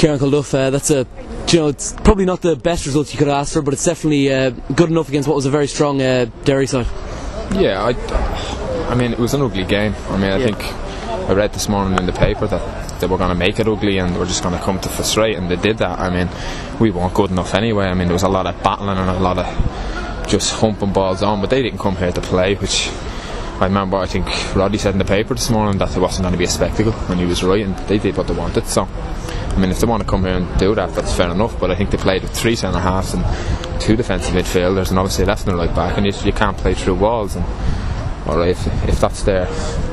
Kieran Culduff, that's it's probably not the best result you could have asked for, but it's definitely good enough against what was a very strong Derry side. Yeah, I mean, it was an ugly game. I mean, I think I read this morning in the paper that they were going to make it ugly and we're just going to come to frustrate, and they did that. I mean, we weren't good enough anyway. I mean, there was a lot of battling and a lot of just humping balls on, but they didn't come here to play, which I remember, I think Roddy said in the paper this morning that it wasn't going to be a spectacle, and he was right, and they did what they wanted. So I mean, if they want to come here and do that, that's fair enough, but I think they played with 3 centre halves and 2 defensive midfielders, and obviously left and right back, and you can't play through walls. And alright, if that's their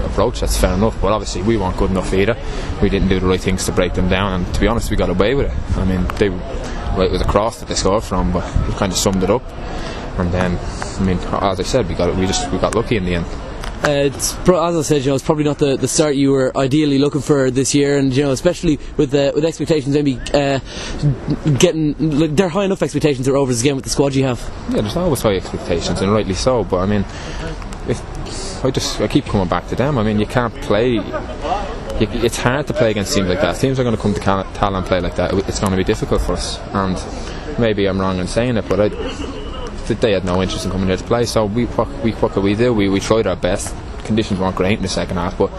approach, that's fair enough, but obviously we weren't good enough either. We didn't do the right things to break them down, and to be honest, we got away with it. I mean, it was a cross that they scored from, but we kind of summed it up, and then I mean, as I said, we got lucky in the end. As I said, it's probably not the start you were ideally looking for this year, and especially with expectations maybe getting they're high enough expectations at Rovers again with the squad you have. Yeah, there's always high expectations, and rightly so. But I mean, I keep coming back to them. I mean, you can't play. It's hard to play against teams like that. If teams are going to come to Tallaght and play like that, it's going to be difficult for us. And maybe I'm wrong in saying it, but they had no interest in coming here to play, so what could we do? We tried our best. Conditions weren't great in the second half, but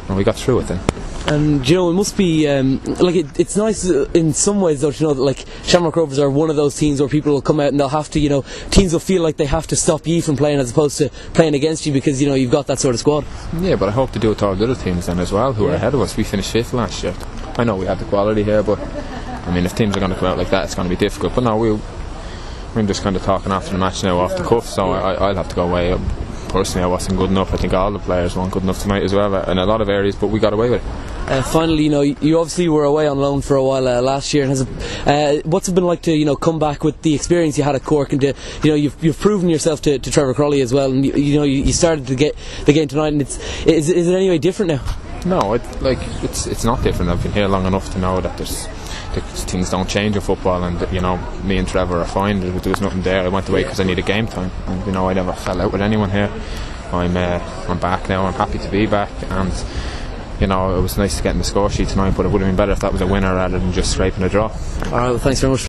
we got through it then. And it must be it's nice in some ways though to know that like Shamrock Rovers are one of those teams where people will come out and they'll have to, teams will feel like they have to stop you from playing as opposed to playing against you, because you've got that sort of squad. Yeah, but I hope to do it to all the other teams then as well who are ahead of us. We finished 5th last year. I know we have the quality here, but I mean, if teams are going to come out like that, it's going to be difficult. But no, I'm just kind of talking after the match now off the cuff, so I'll have to go away. Personally, I wasn't good enough. I think all the players weren't good enough tonight as well in a lot of areas, but we got away with it. Finally, you obviously were away on loan for a while last year, and what's it been like to come back with the experience you had at Cork, and you've proven yourself to Trevor Crowley as well, and you started to get the game tonight, and is it any way different now? No, it's not different. I've been here long enough to know that things don't change in football, and me and Trevor are fine. There was nothing there. I went away because I needed game time, and I never fell out with anyone here. I'm back now. I'm happy to be back, and it was nice to get in the score sheet tonight, but it would have been better if that was a winner rather than just scraping a draw. Alright, well, thanks very much.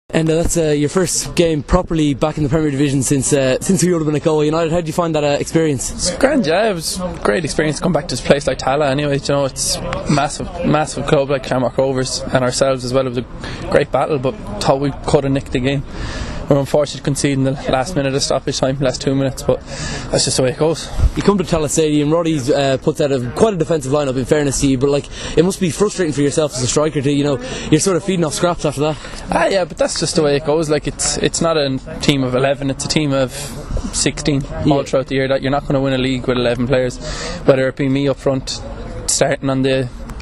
And that's your first game properly back in the Premier Division since we would have been at Galway United. How did you find that experience? It's grand, yeah. It was a great experience to come back to a place like Tallaght anyway. It's a massive club like Shamrock Rovers and ourselves as well. It was a great battle, but thought we could have nicked the game. We're unfortunate to concede in the last minute of stoppage time, last 2 minutes, but that's just the way it goes. You come to Tallaght Stadium, Roddy's puts out quite a defensive lineup, in fairness to you, but it must be frustrating for yourself as a striker to, you're sort of feeding off scraps after that. Yeah, but that's just the way it goes. It's not a team of 11, it's a team of 16 all throughout the year. That you're not going to win a league with 11 players, whether it be me up front starting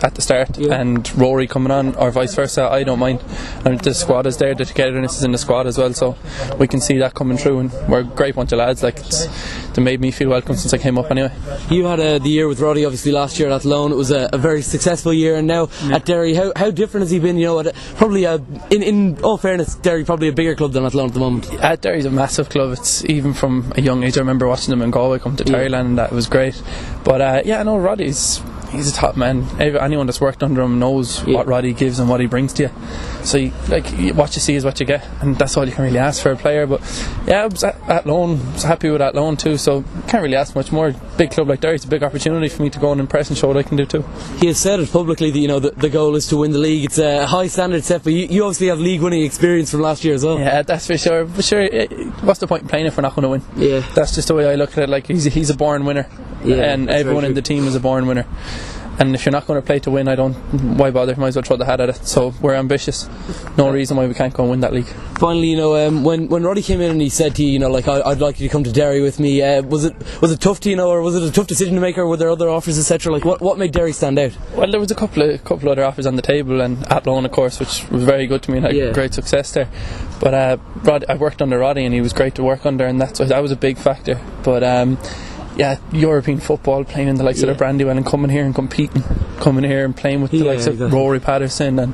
at the start and Rory coming on, or vice versa. I don't mind, and the squad is there, the togetherness is in the squad as well, so we can see that coming through, and we're a great bunch of lads. They made me feel welcome since I came up anyway. You had the year with Roddy obviously last year at loan. It was a very successful year, and now at Derry, how different has he been? Probably in all fairness, Derry probably a bigger club than at loan at the moment. Derry's a massive club. It's even from a young age. I remember watching them in Galway come to Thailand, and that was great. But Roddy's he's a top man. Anyone that's worked under him knows what Roddy gives and what he brings to you. So what you see is what you get, and that's all you can really ask for a player. But I was at loan. I was happy with that loan too, so can't really ask much more. Big club like Derry, it's a big opportunity for me to go and impress and show what I can do too. He has said it publicly that the goal is to win the league. It's a high standard set, but you obviously have league winning experience from last year as well. Yeah, that's for sure. But sure, what's the point in playing if we're not going to win? Yeah, that's just the way I look at it. He's a born winner, and everyone in the team is a born winner. And if you're not going to play to win, why bother? Might as well throw the hat at it. So we're ambitious. No reason why we can't go and win that league. Finally, when Roddy came in and he said to you, I'd like you to come to Derry with me. Was it tough to or was it a tough decision to make, or were there other offers, etc.? What made Derry stand out? Well, there was a couple other offers on the table, and at loan, of course, which was very good to me and had great success there. But I worked under Roddy, and he was great to work under, and that was a big factor. But European football, playing in the likes of the Brandywell, and coming here and coming here and playing with the likes of Rory Patterson and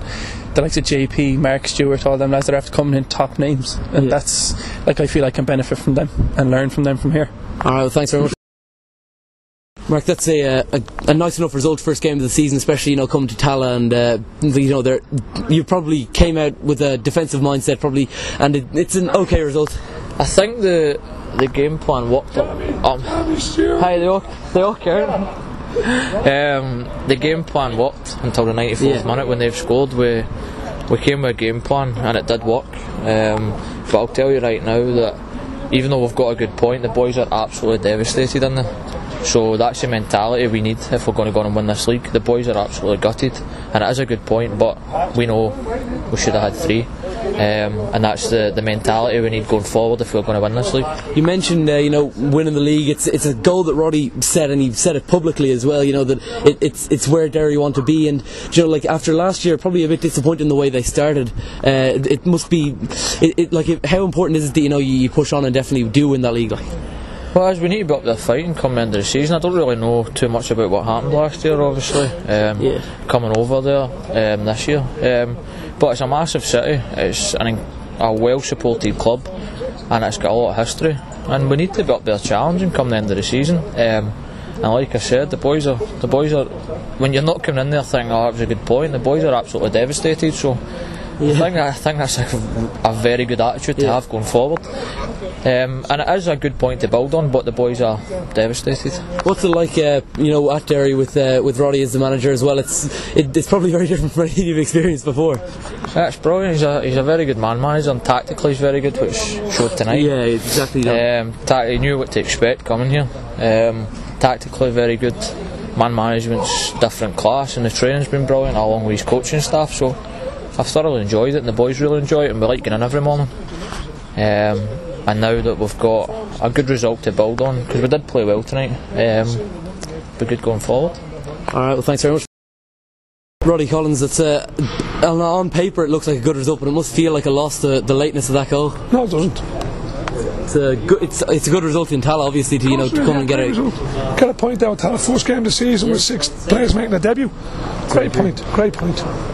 the likes of JP, Mark Stewart, all them lads that are after coming in top names, and that's I feel I can benefit from them and learn from them from here. Alright, well, thanks very much. Mark, that's a nice enough result first game of the season, especially coming to Tallaght, and you probably came out with a defensive mindset probably, and it's an okay result. I think the game plan worked. Hi, they all count. The game plan worked until the 94th minute when they've scored. We came with a game plan and it did work. But I'll tell you right now that even though we've got a good point, the boys are absolutely devastated in there. So that's the mentality we need if we're going to go and win this league. The boys are absolutely gutted, and it is a good point, but we know we should have had 3. And that's the mentality we need going forward if we're going to win this league. You mentioned winning the league. It's a goal that Roddy said, and he said it publicly as well. That it's where Derry want to be, and after last year, probably a bit disappointing the way they started. It must be how important is it that you push on and definitely do win that league? Well, as we need to be up there fighting come the end of the season. I don't really know too much about what happened last year, obviously, coming over there this year. But it's a massive city, it's a well-supported club, and it's got a lot of history. And we need to be up there challenging come the end of the season. And like I said, the boys are when you're not coming in there thinking, oh, that was a good point, the boys are absolutely devastated. So I think that's a very good attitude to have going forward. And it is a good point to build on, but the boys are devastated. What's it like, at Derry with Roddy as the manager as well? It's probably very different from anything you've experienced before. It's brilliant. He's a very good manager, and tactically he's very good, which showed tonight. Yeah, exactly. He knew what to expect coming here. Tactically very good. Man management's different class, and the training's been brilliant along with his coaching staff. So I've thoroughly enjoyed it, and the boys really enjoy it, and we like getting in every morning. And now that we've got a good result to build on, because we did play well tonight, be good going forward. Alright, well, thanks very much. Roddy Collins, on paper it looks like a good result, but it must feel like a loss, the lateness of that goal. No, it doesn't. It's a good result in Tallaght, obviously, to come and get it. Get a point out of Tallaght, first game of the season with 6 players making a debut. Great point.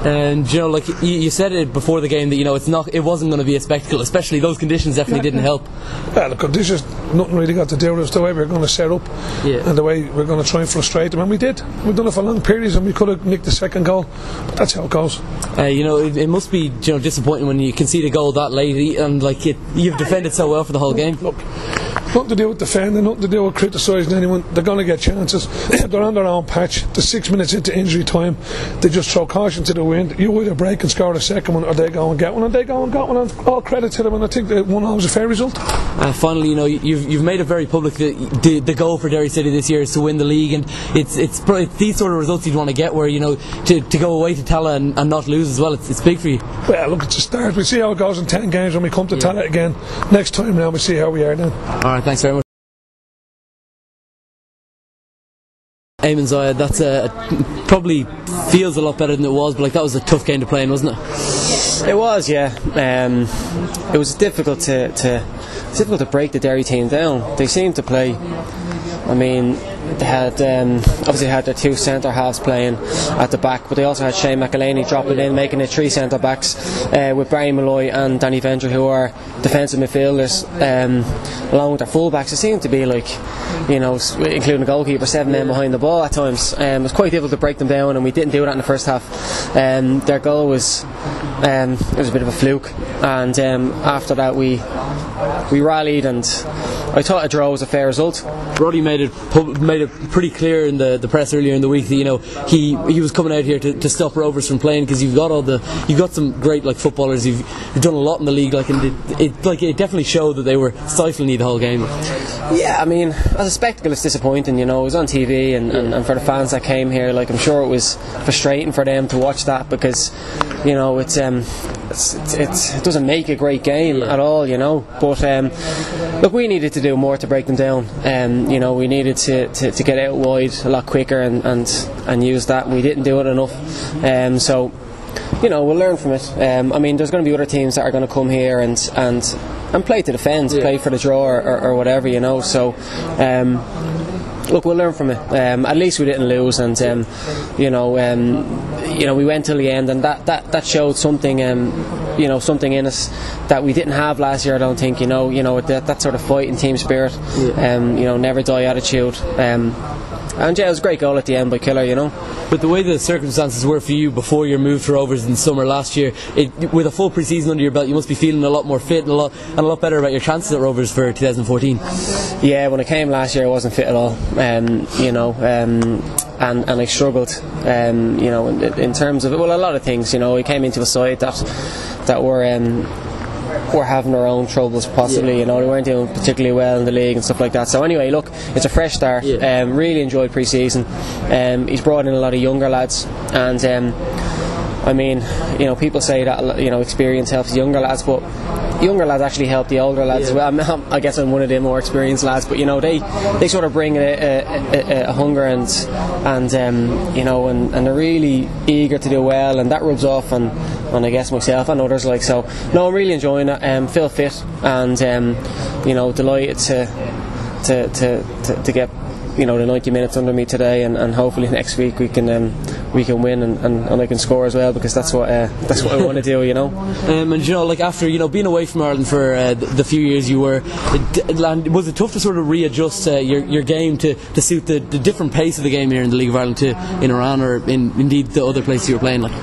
And you said it before the game that it wasn't going to be a spectacle, especially those conditions definitely didn't help. Yeah, the conditions, nothing really got to do with us, the way we were going to set up and the way we're going to try and frustrate them, and we did. We've done it for long periods, and we could have nicked the second goal, but that's how it goes. It must be disappointing when you concede a goal that late, and you've defended so well for the whole game. Look, nothing to do with defending, nothing to do with criticising anyone. They're going to get chances. They're on their own patch. They're 6 minutes into injury time. They just throw caution to the wind. You either break and score the second one, or they go and get one, and they go and got one. And all credit to them, and I think that 1-0 was a fair result. Finally, you've made it very public that the goal for Derry City this year is to win the league, and it's these sort of results you'd want to get, where to go away to Tallaght and not lose as well. It's big for you. Well, look, it's a start. We see how it goes in 10 games when we come to Tallaght again next time. Now we see how we are then. Alright, thanks very much. Eamon Zaya, that's probably feels a lot better than it was, but that was a tough game to play in, wasn't it? It was, yeah. It was difficult to break the Derry team down. They seemed to play. They had obviously had their 2 centre halves playing at the back, but they also had Shane McElhaney dropping in, making it 3 centre backs with Barry Malloy and Danny Venter, who are defensive midfielders, along with their full backs. It seemed to be including the goalkeeper, 7 men behind the ball at times. It was quite difficult to break them down, and we didn't do that in the first half. Their goal was it was a bit of a fluke, and after that we rallied, and I thought a draw was a fair result. Roddy made it pretty clear in the press earlier in the week that he was coming out here to stop Rovers from playing, because you've got some great footballers. You've done a lot in the league, and it definitely showed that they were stifling you the whole game. Yeah, as a spectacle it's disappointing. It was on TV, and for the fans that came here, I'm sure it was frustrating for them to watch that, because it doesn't make a great game at all, but look, we needed to do more to break them down. We needed to get out wide a lot quicker and use that. We didn't do it enough, so we'll learn from it. There's going to be other teams that are going to come here and play to defend, play for the draw or whatever, so look, we'll learn from it. At least we didn't lose, and we went till the end, and that showed something, something in us that we didn't have last year. I don't think, that sort of fight and team spirit, never die attitude. And it was a great goal at the end by Killer, you know. But the way the circumstances were for you before your move to Rovers in the summer last year, with a full pre-season under your belt, you must be feeling a lot more fit and a lot better about your chances at Rovers for 2014. Yeah, when I came last year I wasn't fit at all, you know, and I struggled, you know, in terms of, well, a lot of things, you know. We came into a side that were having their own troubles possibly, you know. They weren't doing particularly well in the league and stuff like that. So anyway, look, it's a fresh start. Really enjoyed pre-season. He's brought in a lot of younger lads, and I mean, you know, people say that, you know, experience helps younger lads, but younger lads actually help the older lads as well. I guess I'm one of the more experienced lads, but you know, they sort of bring a hunger and you know, and they're really eager to do well, and that rubs off on I guess myself and others, like. So no, I'm really enjoying it. Feel fit, and you know, delighted to get, you know, the 90 minutes under me today, and hopefully next week we can win and I can score as well, because that's what I want to do, you know. And you know, like, after, you know, being away from Ireland for the few years you were, was it tough to sort of readjust your game to suit the different pace of the game here in the League of Ireland to in Iran, or indeed the other places you were playing, like?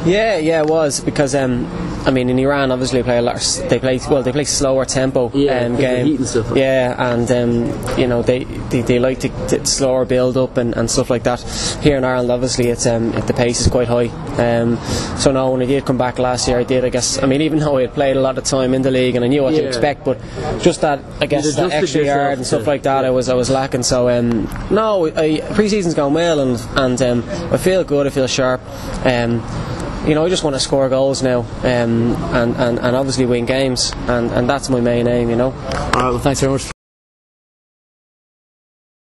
Yeah, it was, because I mean, in Iran obviously they play slower tempo game. Heat and stuff. Yeah, and you know, they like to slower build up and stuff like that. Here in Ireland, obviously, it's the pace is quite high. So now when I did come back last year, I guess, I mean, even though I had played a lot of time in the league and I knew what to expect, but just that, I guess, that extra yard and stuff like that, I was lacking. So no, pre-season's gone well, and I feel good, I feel sharp. You know, I just want to score goals now, and obviously win games, and that's my main aim, you know. Alright, well, thanks very much.